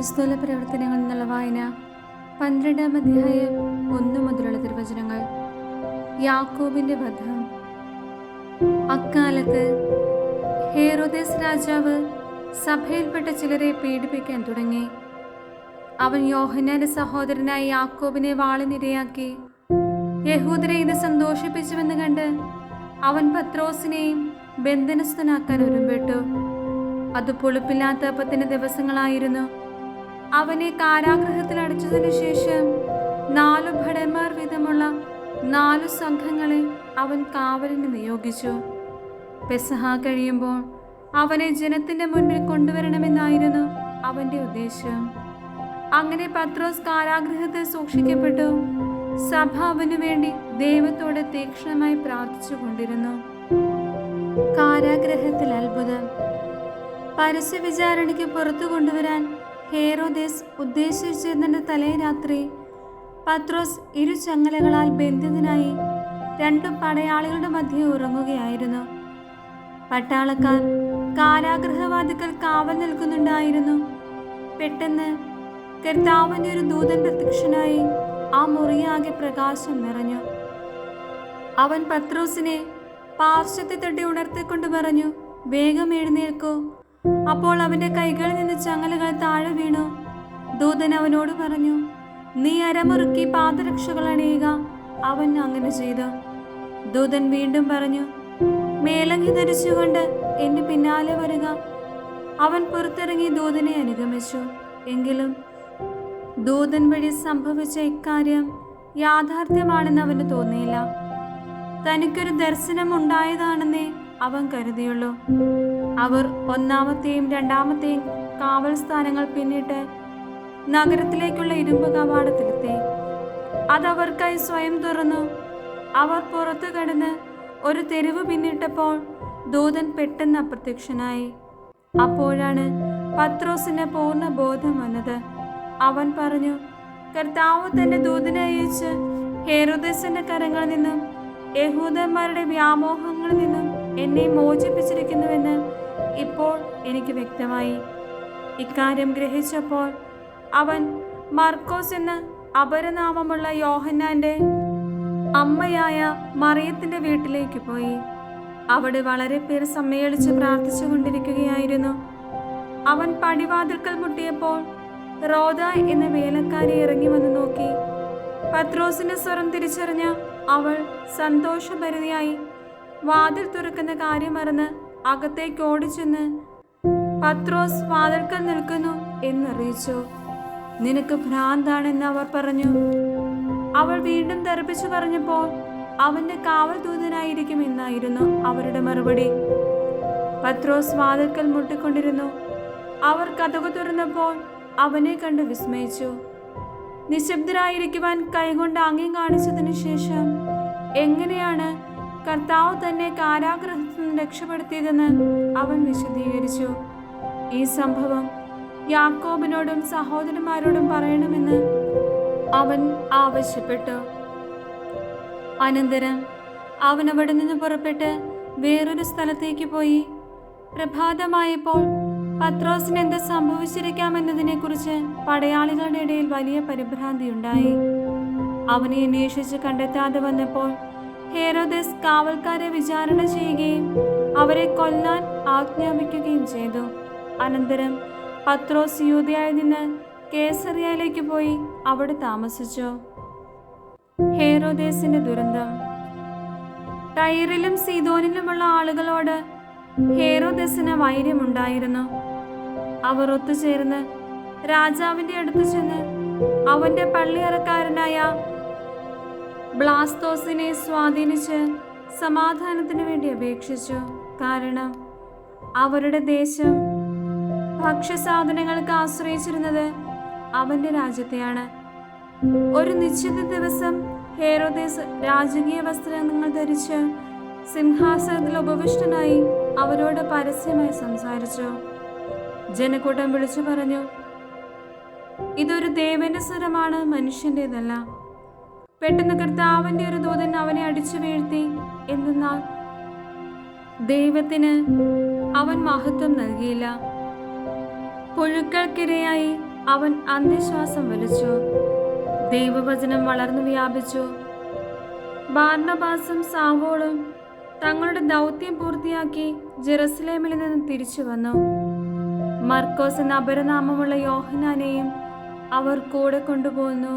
അപ്പസ്തോല പ്രവർത്തനങ്ങളിൽ നിന്നുള്ള വായന 12-ാം അധ്യായം 1 മുതലുള്ള തിരുവചനങ്ങൾ. യാക്കോബിന്റെ വധം. അക്കാലത്ത് ഹേറോദേസ് രാജാവ് സഭയിൽപ്പെട്ട ചിലരെ പീഡിപ്പിക്കാൻ തുടങ്ങി. അവൻ യോഹന്നാന്റെ സഹോദരനായ യാക്കോബിനെ വാളിനിരയാക്കി. യഹൂദരെ ഇത് സന്തോഷിപ്പിച്ചുവെന്ന് കണ്ട് അവൻ പത്രോസിനെയും ബന്ധനസ്ഥനാക്കാൻ ഒരുമ്പെട്ടു. അത് പുളിപ്പില്ലാത്ത അപ്പത്തിന്റെ ദിവസങ്ങളായിരുന്നു. അവനെ കാരാഗൃഹത്തിൽ അടച്ചതിനു ശേഷം 4 ഭടന്മാർ വീതമുള്ള 4 സംഘങ്ങളെ അവൻ കാവലിന് നിയോഗിച്ചു. പെസഹ കഴിയുമ്പോൾ അവനെ ജനത്തിന്റെ മുൻപിൽ കൊണ്ടുവരണമെന്നായിരുന്നു അവന്റെ ഉദ്ദേശം. അങ്ങനെ പത്രോസ് കാരാഗൃഹത്തിൽ സൂക്ഷിക്കപ്പെട്ടു. സഭ അവനു വേണ്ടി ദൈവത്തോട് തീക്ഷ്ണമായി പ്രാർത്ഥിച്ചു കൊണ്ടിരുന്നു. കാരാഗൃഹത്തിൽ അത്ഭുതം. പരസ്യ വിചാരണയ്ക്ക് പുറത്തു കൊണ്ടുവരാൻ ഹേറോദേസ് ഉദ്ദേശിച്ചിരുന്നതിന്റെ തലേ രാത്രി പത്രോസ് 2 ചങ്ങലകളാൽ ബന്ധിതനായി 2 പടയാളികളുടെ മധ്യേ ഉറങ്ങുകയായിരുന്നു. പട്ടാളക്കാർ കാരാഗൃഹവാതിക്കൽ കാവൽ നിൽക്കുന്നുണ്ടായിരുന്നു. പെട്ടെന്ന് കർത്താവിന്റെ ഒരു ദൂതൻ പ്രത്യക്ഷനായി ആ മുറിയാകെ പ്രകാശം നിറഞ്ഞു. അവൻ പത്രോസിനെ പാർശ്വത്തെ തട്ടി ഉണർത്തിക്കൊണ്ട് പറഞ്ഞു, വേഗം എഴുന്നേൽക്കൂ. അപ്പോൾ അവന്റെ കൈകളിൽ നിന്ന് ചങ്ങലകൾ താഴെ വീണു. ദൂതൻ അവനോട് പറഞ്ഞു, നീ അരമുറുക്കി പാദരക്ഷകൾ അണിയുക. അവൻ അങ്ങനെ ചെയ്തു. ദൂതൻ വീണ്ടും പറഞ്ഞു, മേലങ്കി ധരിച്ചുകൊണ്ട് എന്റെ പിന്നാലെ വരിക. അവൻ പുറത്തിറങ്ങി ദൂതനെ അനുഗമിച്ചു. എങ്കിലും ദൂതൻ വഴി സംഭവിച്ച ഇക്കാര്യം യാഥാർത്ഥ്യമാണെന്ന് അവന് തോന്നിയില്ല. തനിക്കൊരു ദർശനം ഉണ്ടായതാണെന്നേ അവൻ കരുതിയുള്ളൂ. അവർ 1-ാമത്തെയും 2-ാമത്തെയും കാവൽ സ്ഥാനങ്ങൾ പിന്നിട്ട് നഗരത്തിലേക്കുള്ള ഇരുമ്പ് കവാടത്തിലെത്തി. അതവർക്കായി സ്വയം തുറന്നു. അവർ പുറത്തു കടന്ന് ഒരു തെരുവ് പിന്നിട്ടപ്പോൾ ദൂതൻ പെട്ടെന്ന് അപ്രത്യക്ഷനായി. അപ്പോഴാണ് പത്രോസിന് പൂർണ്ണ ബോധം വന്നത്. അവൻ പറഞ്ഞു, കർത്താവ് തന്റെ ദൂതനെ അയച്ച് ഹേറോദേസിന്റെ കരങ്ങളിൽ നിന്നും യഹൂദന്മാരുടെ വ്യാമോഹങ്ങളിൽ നിന്നും എന്നെ മോചിപ്പിച്ചിരിക്കുന്നുവെന്ന് ഇപ്പോൾ എനിക്ക് വ്യക്തമായി. ഇക്കാര്യം ഗ്രഹിച്ചപ്പോൾ അവൻ മർക്കോസ് എന്ന അപരനാമമുള്ള യോഹന്നാന്റെ അമ്മയായ മറിയത്തിന്റെ വീട്ടിലേക്ക് പോയി. അവിടെ വളരെ പേർ സമ്മേളിച്ച് പ്രാർത്ഥിച്ചു കൊണ്ടിരിക്കുകയായിരുന്നു. അവൻ പടിവാതിൽക്കൽ മുട്ടിയപ്പോൾ റോദ എന്ന വേലക്കാരി ഇറങ്ങി വന്ന് നോക്കി. പത്രോസിന്റെ സ്വരം തിരിച്ചറിഞ്ഞ അവൾ സന്തോഷഭരിതയായി വാതിൽ തുറക്കുന്ന കാര്യം മറന്ന് അകത്തേക്ക് ഓടിച്ചെന്ന് പത്രോസ് വാതിൽക്കൽ നിൽക്കുന്നു എന്നറിയിച്ചു. നിനക്ക് ഭ്രാന്താണെന്ന് അവർ പറഞ്ഞു. അവൾ വീണ്ടും തറപ്പിച്ചു പറഞ്ഞപ്പോൾ അവന്റെ കാവൽ ദൂതനായിരിക്കും എന്നായിരുന്നു അവരുടെ മറുപടി. പത്രോസ് വാതിൽക്കൽ മുട്ടിക്കൊണ്ടിരുന്നു. അവർ കതകു തുറന്നപ്പോൾ അവനെ കണ്ട് വിസ്മയിച്ചു. നിശബ്ദരായിരിക്കുവാൻ കൈകൊണ്ട് ആംഗ്യം കാണിച്ചതിനു ശേഷം എങ്ങനെയാണ് കർത്താവ് തന്നെ കാരാഗൃഹത്തിൽ നിന്ന് രക്ഷപ്പെടുത്തിയതെന്ന് അവൻ വിശദീകരിച്ചു. ഈ സംഭവം യാക്കോബിനോടും സഹോദരന്മാരോടും പറയണമെന്ന് അവൻ ആവശ്യപ്പെട്ടു. അനന്തരം അവൻ അവിടെ നിന്ന് പുറപ്പെട്ട് വേറൊരു സ്ഥലത്തേക്ക് പോയി. പ്രഭാതമായപ്പോൾ പത്രോസിന് എന്ത് സംഭവിച്ചിരിക്കാമെന്നതിനെ കുറിച്ച് പടയാളികളുടെ ഇടയിൽ വലിയ പരിഭ്രാന്തിയുണ്ടായി. അവനെ അന്വേഷിച്ച് കണ്ടെത്താതെ വന്നപ്പോൾ ഹേറോദേസ് കാവൽക്കാരെ വിചാരണ ചെയ്യുകയും അവരെ കൊല്ലാൻ ആജ്ഞാപിക്കുകയും ചെയ്തു. അനന്തരം പത്രോസ് യൂദയായിൽ നിന്ന് കേസറിയയിലേക്ക് പോയി അവിടെ താമസിച്ചു. ഹേറോദേസിന്റെ ദുരന്തം. ടൈറിലും സീദോനിലുമുള്ള ആളുകളോട് ഹേറോദേസിന് വൈര്യമുണ്ടായിരുന്നു. അവർ ഒത്തുചേർന്ന് രാജാവിന്റെ അടുത്ത് ചെന്ന് അവന്റെ പള്ളിയറക്കാരനായ ബ്ലാസ്തോസിനെ സ്വാധീനിച്ച് സമാധാനത്തിനു വേണ്ടി അപേക്ഷിച്ചു. കാരണം അവരുടെ ദേശം ഭക്ഷ്യസാധനങ്ങൾക്ക് ആശ്രയിച്ചിരുന്നത് അവന്റെ രാജ്യത്തെയാണ്. ഒരു നിശ്ചിത ദിവസം ഹേറോദേസ് രാജകീയ വസ്ത്രങ്ങൾ ധരിച്ച് സിംഹാസനത്തിൽ ഉപവിഷ്ടനായി അവരോട് പരസ്യമായി സംസാരിച്ചു. ജനക്കൂട്ടം വിളിച്ചു പറഞ്ഞു, ഇതൊരു ദേവന്റെ സ്വരമാണ്, മനുഷ്യൻ്റെതല്ല. പെട്ടെന്ന് കർത്താവിന്റെ ഒരു ദൂതൻ അവനെ അടിച്ചു വീഴ്ത്തി. എന്നാൽ ദൈവത്തിന് അവൻ മഹത്വം നൽകിയില്ല. പുഴുക്കൾക്കിരയായി അവൻ അന്ത്യശ്വാസം വലിച്ചു. ദൈവവചനം വളർന്നു വ്യാപിച്ചു. ബാർന്നബാസും സാവോളും തങ്ങളുടെ ദൗത്യം പൂർത്തിയാക്കി ജെറുസലേമിൽ നിന്ന് തിരിച്ചു വന്നു. മർക്കോസ് എന്ന അപരനാമമുള്ള യോഹന്നാനെയും അവർ കൂടെ കൊണ്ടുപോന്നു.